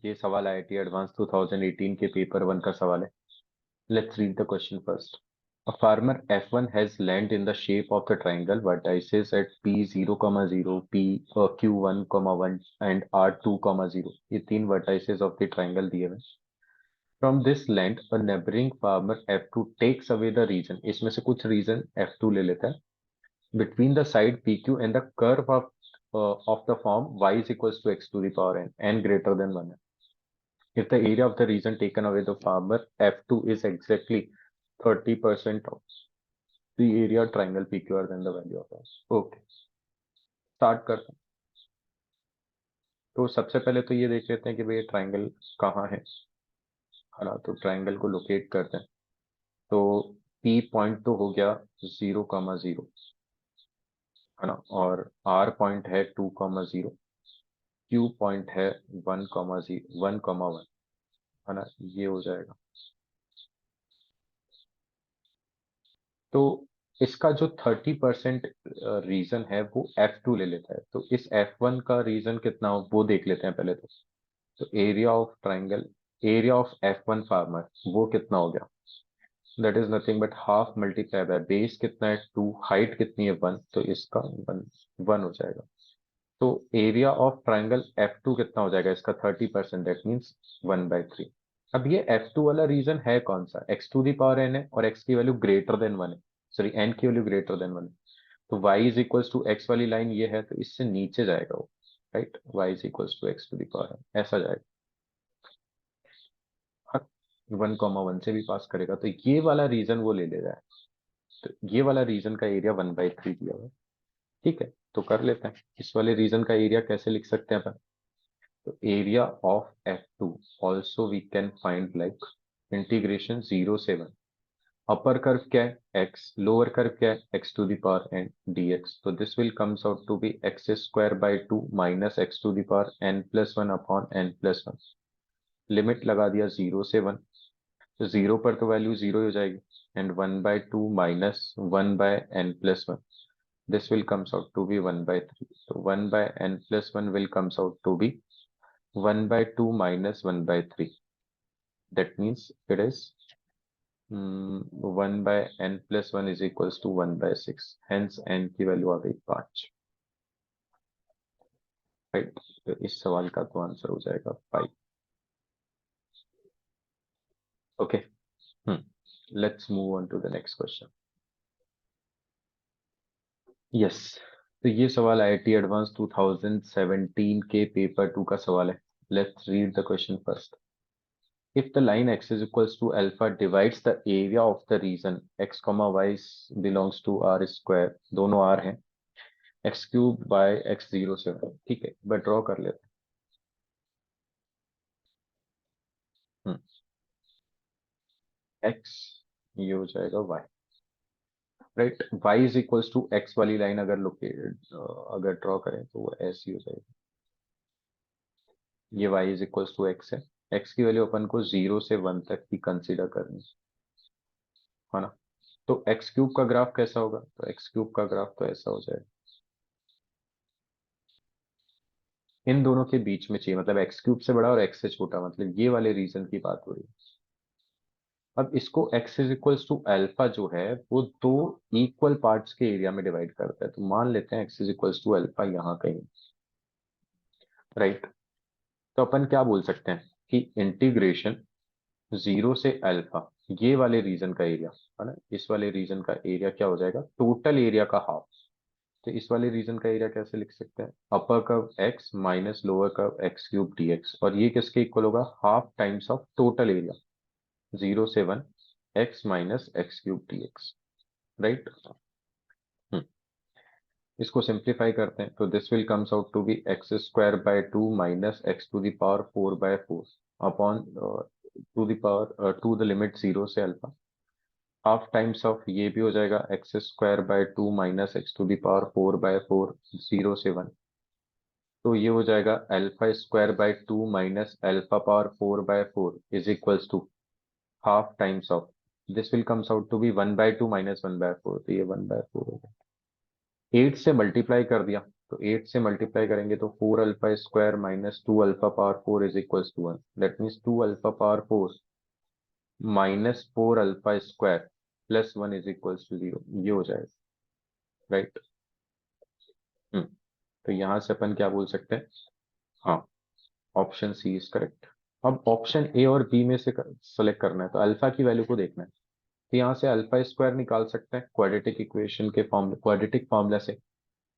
ये सवाल IIT advance 2018 के पेपर 1 का सवाल है. Let's read the question first. A farmer F1 has land in the shape of the triangle vertices at P0, 0, P Q1, 1 and R2, 0. ये तीन vertices of the triangle दिए हुए. From this land, a neighboring farmer F2 takes away the region. इसमें से कुछ region F2 ले लेता है. Between the side PQ and the curve of the form y is equals to x to the power n greater than 1. If the area of the region taken away the farmer F2 is exactly 30% of the area triangle PQR than the value of s. Okay, start करते हैं. तो सबसे पहले तो ये देख लेते हैं कि भाई ट्राइंगल कहाँ है ना. तो ट्राइंगल को लोकेट करते हैं. तो P पॉइंट तो हो गया 0, 0 है ना, और R पॉइंट है 2, 0. Q पॉइंट है 1, 0, 1, 1 है ना. ये हो जाएगा. तो इसका जो 30% रीजन है वो F2 ले लेता है. तो इस F1 का रीजन कितना हो वो देख लेते हैं पहले. तो area of triangle, area of F1 farmer वो कितना हो गया. That is nothing but half multiply by base कितना है 2, हाइट कितनी है 1, तो इसका 1 हो जाएगा. तो एरिया ऑफ ट्राइंगल F2 कितना हो जाएगा इसका 30%, दैट मीन्स 1/3. अब ये F2 वाला रीजन है कौन सा, x to the power n है और x की वैल्यू ग्रेटर देन 1 है. सॉरी, n की वैल्यू ग्रेटर देन 1 है. तो y is equals to x वाली लाइन ये है, तो इससे नीचे जाएगा वो. Right, y is equals to x to the power n ऐसा जाएगा. 1, 1 से भी पास करेगा. तो ये वाला रीजन वो ले ले रहा है. तो ये वाला रीजन का एरिया 1/3 दिया हुआ है. ठीक है, तो कर लेते हैं. इस वाले रीजन का एरिया कैसे लिख सकते हैं अपन. तो area of F2 also we can find like integration 0 से 1. अपर कर्व क्या है x, लोअर कर्व क्या है x to the power n dx. तो this will comes out to be x²/2 minus x to the power n+1 upon n+1. Limit लगा दिया 0 से 1. तो 0 पर तो वैल्यू 0 हो जाएगी. And 1/2 minus 1/n+1. This will comes out to be 1/3. So 1/n+1 will comes out to be 1/2 minus 1/3. That means it is 1/n+1 is equals to 1/6. Hence n की value आ गई 5. राइट, तो इस सवाल का तो आंसर हो जाएगा 5. Okay, let's move on to the next question. Yes, तो ये सवाल आईआईटी एडवांस 2017 के पेपर 2 का सवाल है. Let's read the question first. If the line x is equals to alpha divides the area of the region x, y belongs to r square, दोनों r हैं, x³ by x0 से. ठीक है, but draw कर लेते हैं. x ये हो जाएगा y. Right, y is equals to x वाली लाइन अगर लोकेटेड अगर ड्रॉ करें तो वो ऐसी हो जाएगी. ये y is equals to x है. x की वैल्यू अपन को 0 से 1 तक की कंसीडर करनी है ना. तो x³ का ग्राफ कैसा होगा. तो x³ का ग्राफ तो ऐसा हो जाएगा. इन दोनों के बीच में चाहिए, मतलब x³ से बड़ा और x से छोटा, मतलब ये वाले रीजन की बात हो रही है. अब इसको x is equals to alpha जो है वो दो इक्वल पार्ट्स के एरिया में डिवाइड करता है. तो मान लेते हैं x is equals to alpha यहाँ कहीं. राइट, तो अपन क्या बोल सकते हैं कि इंटीग्रेशन 0 से अल्फा ये वाले रीजन का एरिया है ना, इस वाले रीजन का एरिया क्या हो जाएगा टोटल एरिया का हाफ. तो इस वाले रीजन का एरिया कैसे लिख सकते हैं, upper curve x minus lower curve x³ dx. और ये किसके इक्वल होगा, half times of total area 0 से 1 x माइनस x³ dx. राइट, इसको सिंप्लीफाई करते हैं. तो this will comes out to be x²/2 minus x to the power 4/4 upon to the power to the limit 0 से अल्फा. हाफ टाइम्स ऑफ ये भी हो जाएगा x²/2 minus x to the power 4/4 0 से 1. तो ये हो जाएगा α²/2 minus alpha power 4/4 is equals to half times of this will comes out to be 1/2 minus 1/4. तो ये 1/4 हो गया. 8 से मल्टीप्लाई कर दिया तो 8 से मल्टीप्लाई करेंगे तो 4 alpha square minus 2 alpha power 4 is equals to 1। That means 2 alpha power 4 minus 4 alpha square plus 1 is equals to 0, ये हो जाएगा, राइट। हम्म तो यहां से अपन क्या बोल सकते हैं? हाँ, ऑप्शन सी इज करेक्ट। अब ऑप्शन ए और बी में से सेलेक्ट करना है, तो अल्फा की वैल्यू को देखना है। तो यहाँ से अल्फा स्क्वायर निकाल सकते हैं क्वाड्रेटिक इक्वेशन के फॉर्म क्वाड्रेटिक फॉर्मूला से।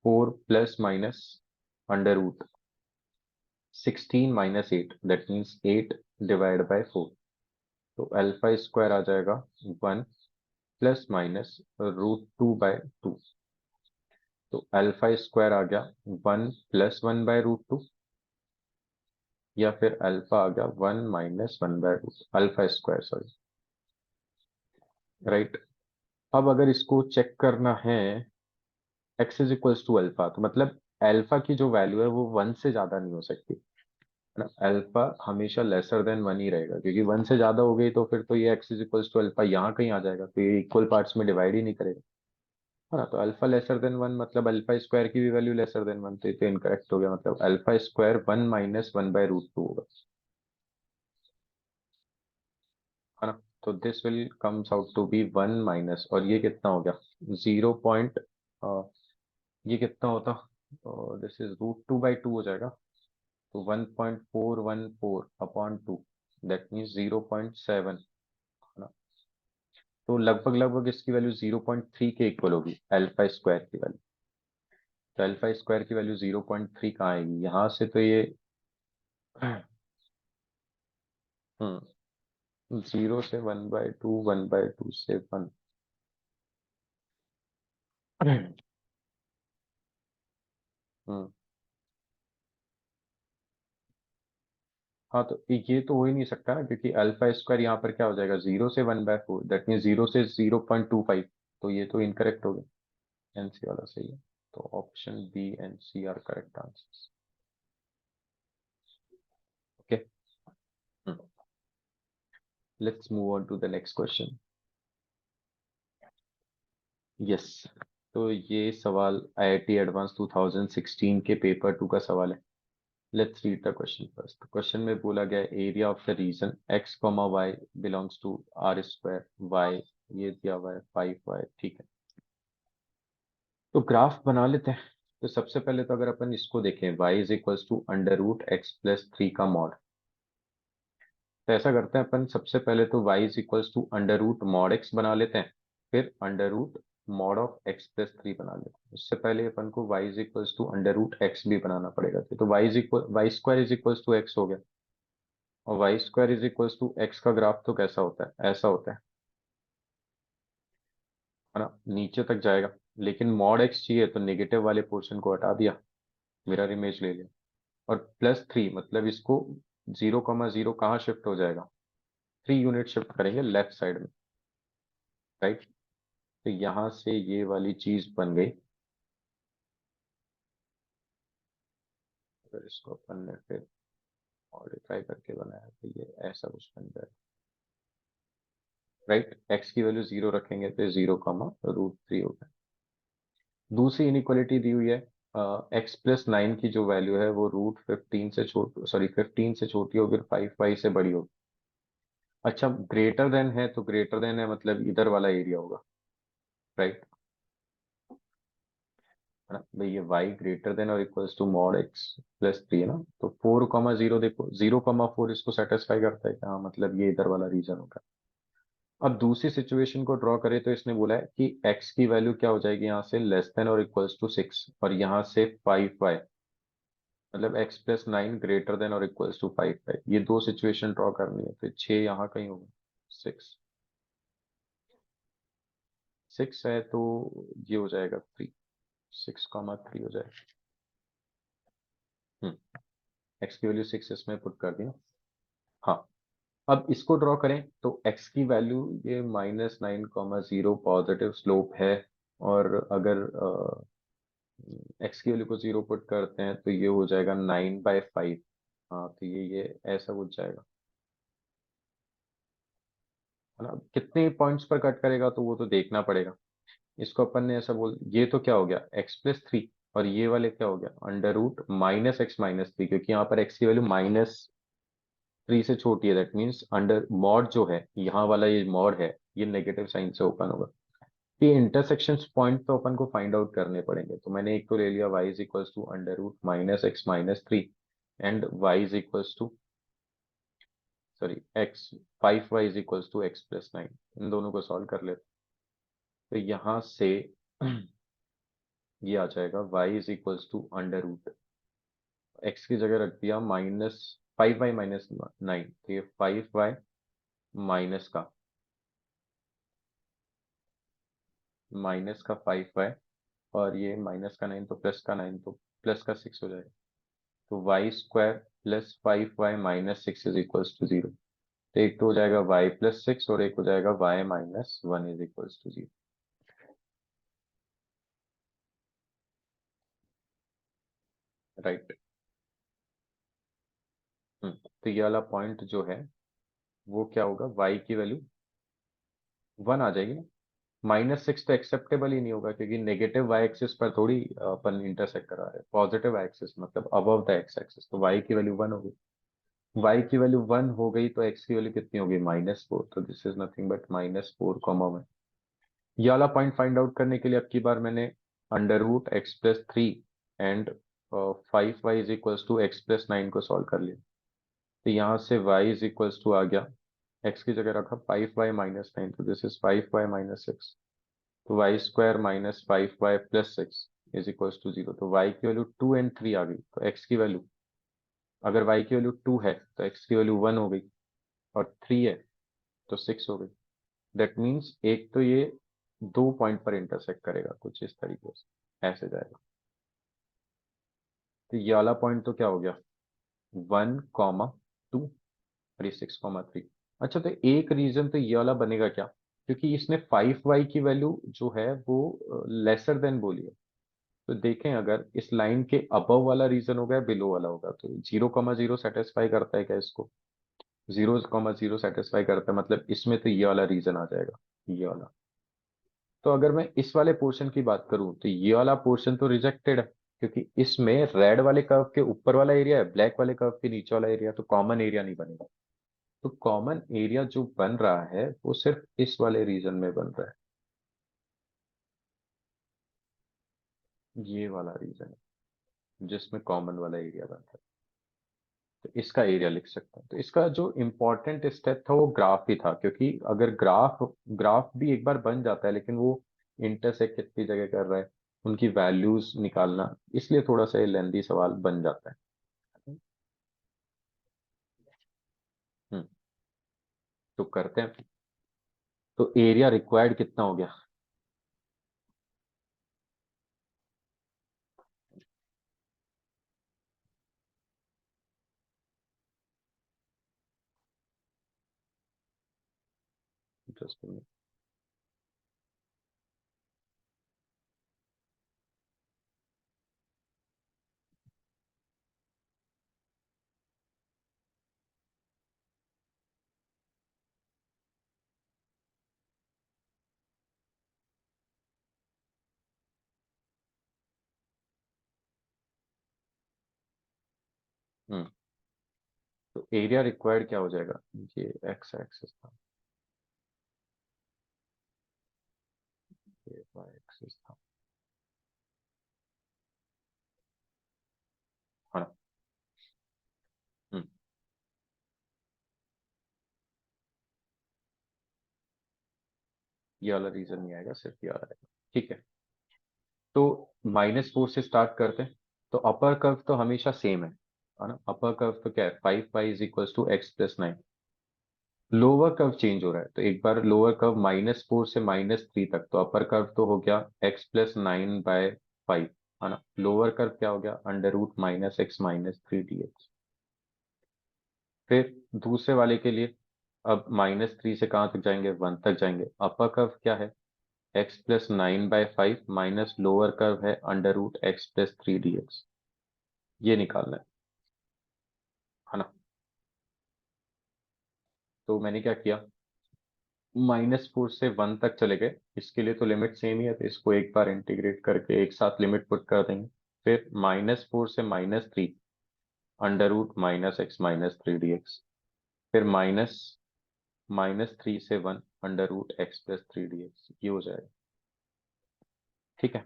4 plus minus under root 16 minus 8, that means 8 divide by 4। तो अल्फा स्क्वायर आ जाएगा 1 प्लस माइनस रूट 2 बाय 2। तो अल्फा स्क्वायर आ गया 1 प्लस 1 बाय रूट 2, या फिर अल्फा आ गया 1 minus 1 by root alpha square, sorry, right. अब अगर इसको चेक करना है x is equals to alpha, तो मतलब अल्फा की जो वैल्यू है वो 1 से ज्यादा नहीं हो सकती, है ना। अल्फा हमेशा लेसर देन 1 ही रहेगा, क्योंकि 1 से ज्यादा हो गई तो फिर तो ये x is equals to alpha यहाँ कहीं आ जाएगा, तो ये इक्वल पार्ट्स में डिवाइड ही नहीं करेगा, है ना। तो अल्फा लेसर देन 1 मतलब अल्फा स्क्वायर की भी वैल्यू लेसर देन 1, तो ये तो इनकरेक्ट हो गया, मतलब alpha square 1 minus 1 by root 2 होगा, है ना। तो this will comes out to be 1 minus, और ये कितना हो गया 0 ये कितना होता, दिस इज रूट 2 बाय 2 हो जाएगा। तो 1.414 अपॉन 2, दैट मीन्स 0.7, है ना। तो लगभग लगभग इसकी वैल्यू 0.3 के इक्वल होगी अल्फा स्क्वायर की वैल्यू। तो अल्फा स्क्वायर की वैल्यू 0.3 कहाँ आएगी यहाँ से, तो ये 0 से 1/2, 1/2 से 1। हम्म हाँ, तो ये तो हो ही नहीं सकता ना, क्योंकि अल्फा स्क्वायर यहाँ पर क्या हो जाएगा 0 से 1/4, दैट मीन 0 से 0.25, तो ये तो इनकरेक्ट हो गया। एनसी वाला सही है, तो option B and C are correct answers. Okay, let's move on to the next question. Yes, तो ये सवाल आईआईटी एडवांस 2016 के पेपर 2 का सवाल है। Let's read the question first. Question में बोला गया area of the region x comma y belongs to R square y, ये दिया हुआ है 5y, ठीक है। तो ग्राफ बना लेते हैं। तो सबसे पहले तो अगर अपन इसको देखें y is equals to under root x plus 3 का मॉड, तो ऐसा करते हैं अपन, सबसे पहले तो y is equals to under root mod x बना लेते हैं, फिर under root mod of x plus 3 बना लेते हैं। उससे पहले अपन को y is equals to under root x भी बनाना पड़ेगा, तो y square is equals to x हो गया, और y square is equals to x का ग्राफ तो कैसा होता है, ऐसा होता है ना, नीचे तक जाएगा। लेकिन मॉड एक्स चाहिए तो नेगेटिव वाले पोर्शन को हटा दिया, मिरर इमेज ले लिया, और +3 मतलब इसको 0,0 कहाँ शिफ्ट हो जाएगा, 3 यूनिट शिफ्ट करेंगे लेफ्ट साइड में, राइट। तो यहां से ये वाली चीज बन गई। अगर इसको अपन ने फिर मॉडिफाई करके बनाया तो ये ऐसा कुछ बन जाएगा, राइट। एक्स की वैल्यू 0 रखेंगे तो 0,√3 होगा। दूसरी इनइक्वालिटी दी हुई है, x+9 की जो वैल्यू है वो √15 से छोटी, सॉरी 15 से छोटी होगी और 5y से बड़ी होगी। अच्छा, ग्रेटर देन है तो ग्रेटर देन है मतलब इधर वाला एरिया होगा, राइट, है ना भाई। ये y ग्रेटर देन और इक्वल्स टू मॉड x+3 है ना, तो 4,0 देखो 0,4 इसको सेटिस्फाई करता है कि हाँ मतलब ये इधर वाला रीजन होगा। अब दूसरी सिचुएशन को ड्रॉ करें तो इसने बोला है कि x की वैल्यू क्या हो जाएगी यहाँ से लेस देन और इक्वल्स टू 6, और यहाँ से 5y, मतलब x+9 ग्रेटर देन और इक्वल्स टू 5y, ये दो सिचुएशन ड्रॉ करनी है, तो 6 यहाँ कहीं होगा, 6 6 है तो ये हो जाएगा 3, 6,3 हो जाएगा। x की वैल्यू 6 इसमें पुट कर दी ना। हाँ, अब इसको ड्रॉ करें तो x की वैल्यू ये -9,0 पॉजिटिव स्लोप है, और अगर x की वैल्यू को 0 पुट करते हैं तो ये हो जाएगा 9/5। हाँ, तो ये ऐसा हो जाएगा, है ना। कितने पॉइंट्स पर कट करेगा तो वो तो देखना पड़ेगा। इसको अपन ने ऐसा बोल, ये तो क्या हो गया x+3, और ये वाले क्या हो गया under root minus x minus three, क्योंकि यहाँ पर एक्स की वैल्यू -3 से छोटी है, दैट मीन्स अंडर मॉड जो है यहाँ वाला ये मॉड है ये नेगेटिव साइन से ओपन होगा। ये इंटरसेक्शन पॉइंट तो अपन को फाइंड आउट करने पड़ेंगे, तो मैंने एक तो ले लिया y is equals to under root minus x minus three and y is equals to sorry X 5y is equals to x plus nine. इन दोनों को सॉल्व कर लेते, तो यहाँ से ये आ जाएगा y is equals to under root x की जगह रख दिया -5y-9, तो ये 5y माइनस का 5y और ये -9 तो +9 तो +6 हो जाएगा। तो y² plus 5y -6 is equals to 0। तो एक तो हो जाएगा y+6 और एक हो जाएगा y-1 is equals to 0। Right. तो ये वाला पॉइंट जो है वो क्या होगा, y की वैल्यू 1 आ जाएगी ना। -6 तो एक्सेप्टेबल ही नहीं होगा, क्योंकि नेगेटिव वाई एक्सिस पर थोड़ी अपन इंटरसेक्ट करा रहे हैं, पॉजिटिव वाई एक्सिस मतलब अबव द एक्स एक्सिस। तो y की वैल्यू 1 होगी, y की वैल्यू 1 हो गई तो x की वैल्यू कितनी होगी -4। तो दिस इज नथिंग बट -4, ये वाला पॉइंट फाइंड आउट करने के लिए अब की बार मैंने under root x plus three and 5y is equals to x plus nine को सॉल्व कर लिया। तो यहाँ से y इज इक्वल्स टू आ गया, x की जगह रखा 5y-9, तो दिस इज 5y-6। तो y² -5y+6 is equals to 0। तो y की वैल्यू 2 एंड 3 आ गई, तो x की वैल्यू, अगर y की वैल्यू 2 है तो x की वैल्यू 1 हो गई, और 3 है तो 6 हो गई। दैट मीन्स एक तो ये दो पॉइंट पर इंटरसेक्ट करेगा कुछ इस तरीके से, ऐसे जाएगा। तो ये वाला पॉइंट तो क्या हो गया 1, 2 और ये 6, 3। अच्छा, तो एक रीजन तो ये वाला बनेगा क्या, क्योंकि इसने 5y की वैल्यू जो है वो लेसर देन बोली है। तो देखें अगर इस लाइन के अबव वाला रीजन होगा या बिलो वाला होगा, तो 0,0 सेटिस्फाई करता है क्या इसको, 0,0 सेटिस्फाई करता है, मतलब इसमें तो ये वाला रीजन आ जाएगा, ये वाला। तो अगर मैं इस वाले पोर्शन की बात करूं तो ये वाला पोर्शन तो रिजेक्टेड है, क्योंकि इसमें रेड वाले कर्व के ऊपर वाला एरिया है, ब्लैक वाले कर्व के नीचे वाला एरिया, तो कॉमन एरिया नहीं बनेगा। तो कॉमन एरिया जो बन रहा है वो सिर्फ इस वाले रीजन में बन रहा है, ये वाला रीजन है जिसमें कॉमन वाला एरिया बन रहा है। तो इसका एरिया लिख सकते हैं। तो इसका जो इम्पोर्टेंट स्टेप था वो ग्राफ ही था, क्योंकि अगर ग्राफ ग्राफ भी एक बार बन जाता है लेकिन वो इंटरसेक्ट कितनी जगह कर रहा है उनकी वैल्यूज निकालना, इसलिए थोड़ा सा लेंदी सवाल बन जाता है। हम्म, तो करते हैं। तो एरिया रिक्वायर्ड कितना हो गया, जस्ट। हम्म, तो एरिया रिक्वायर्ड क्या हो जाएगा, ये एक्स एक्सिस था, ये वाई एक्सिस था, है ना। हम्म, ये वाला रीजन नहीं आएगा, सिर्फ ये वाला आएगा। ठीक है, तो -4 से स्टार्ट करते हैं। तो अपर कर्व तो हमेशा सेम है ना। अपर कर्व तो क्या है 5y is equals to x plus nine. Lower curve change हो रहा है, तो एक बार लोअर कर्व -4 से -3 तक, तो अपर कर्व तो हो गया x+9/5, है ना। लोअर कर्व क्या हो गया अंडर रूट -x-3 dx। फिर दूसरे वाले के लिए अब -3 से कहाँ तक जाएंगे, 1 तक जाएंगे। अपर कर्व क्या है x+9/5 माइनस लोअर कर्व है अंडर रूट x+3 dx। ये निकालना है ना। तो मैंने क्या किया, -4 से 1 तक चले गए, इसके लिए तो लिमिट सेम ही है, तो इसको एक बार इंटीग्रेट करके एक साथ लिमिट पुट कर देंगे। फिर -4 से -3 अंडर रूट -x-3 dx। फिर -3 से 1 अंडर रूट x+3 dx। ये हो जाएगा, ठीक है,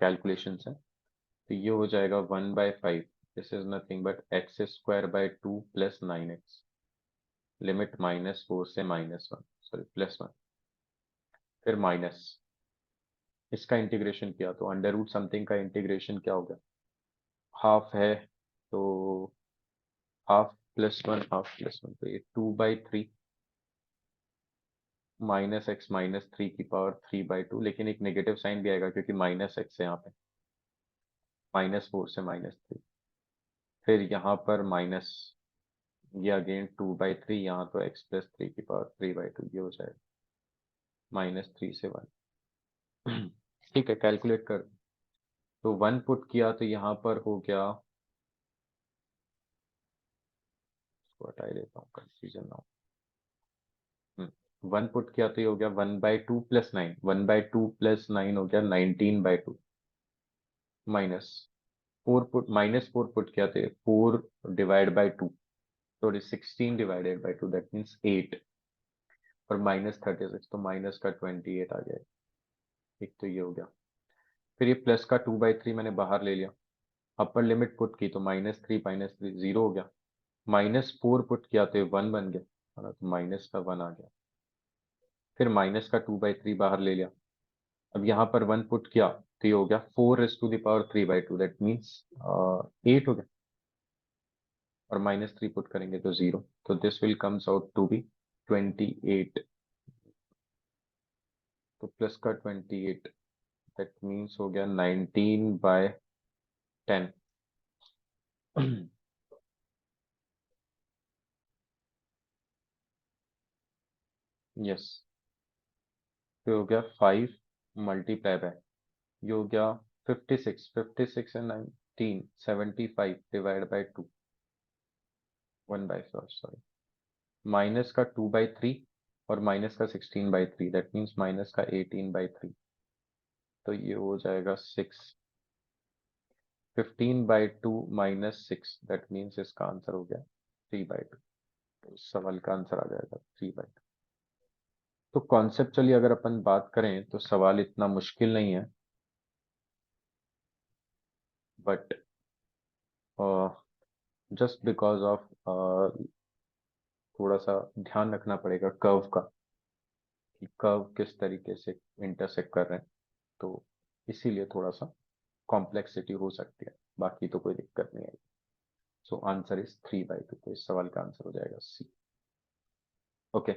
कैलकुलेशन है। तो ये हो जाएगा 1/5, this is nothing but x²/2 plus 9x, limit -4 से -1, सॉरी +1। फिर माइनस, इसका इंटीग्रेशन किया तो अंडर रूट समथिंग का इंटीग्रेशन क्या होगा, हाफ है तो हाफ +1, हाफ +1, तो ये 2/3 -x-3 की पावर 3/2, लेकिन एक नेगेटिव साइन भी आएगा क्योंकि -x है यहाँ पे, -4 से -3। फिर यहाँ पर माइनस, ये अगेन 2/3, यहाँ तो x+3 की पावर 3/2, ये हो जाएगा -3 से 1। ठीक है, कैलकुलेट कर। तो 1 पुट किया तो यहाँ पर हो गया, इसको हटा ही देता हूँ, कंफ्यूजन ना हो। 1 पुट किया तो ये हो गया 1/2 प्लस 9, 1/2 प्लस 9 हो गया 19/2, माइनस 4 पुट किया तो 4/2, सॉरी 16/2, दैट मीन्स 8, और -36, तो माइनस का 28 आ गया। एक तो ये हो गया। फिर ये प्लस का 2/3 मैंने बाहर ले लिया, अपर लिमिट पुट की तो -3 -3 0 हो गया, -4 पुट किया तो 1 बन गया, है ना, तो माइनस का 1 आ गया। फिर माइनस का 2/3 बाहर ले लिया, अब यहाँ पर 1 पुट किया तो ये हो गया 4⁻³ दैट मीन्स 8 हो गया, और -3 पुट करेंगे तो 0, तो this will comes out to be 28। तो प्लस का 28 दैट मीन्स हो गया 19/10। यस, तो हो गया 5 मल्टीप्लाई बाय, ये हो गया 56, 56 and 19, 75 divide by 2, 1/4, sorry, minus का 2/3 और माइनस का 16/3, दैट मीन्स माइनस का 18/3, तो ये हो जाएगा 6, 15/2 -6, दैट मीन्स इसका आंसर हो गया 3/2। तो इस सवाल का आंसर आ जाएगा 3/2। तो कॉन्सेप्चुअली अगर अपन बात करें तो सवाल इतना मुश्किल नहीं है, बट जस्ट बिकॉज ऑफ थोड़ा सा ध्यान रखना पड़ेगा कर्व का, कि कर्व किस तरीके से इंटरसेक्ट कर रहे हैं, तो इसीलिए थोड़ा सा कॉम्प्लेक्सिटी हो सकती है, बाकी तो कोई दिक्कत नहीं आएगी। सो आंसर इज 3/2, तो इस सवाल का आंसर हो जाएगा सी। ओके।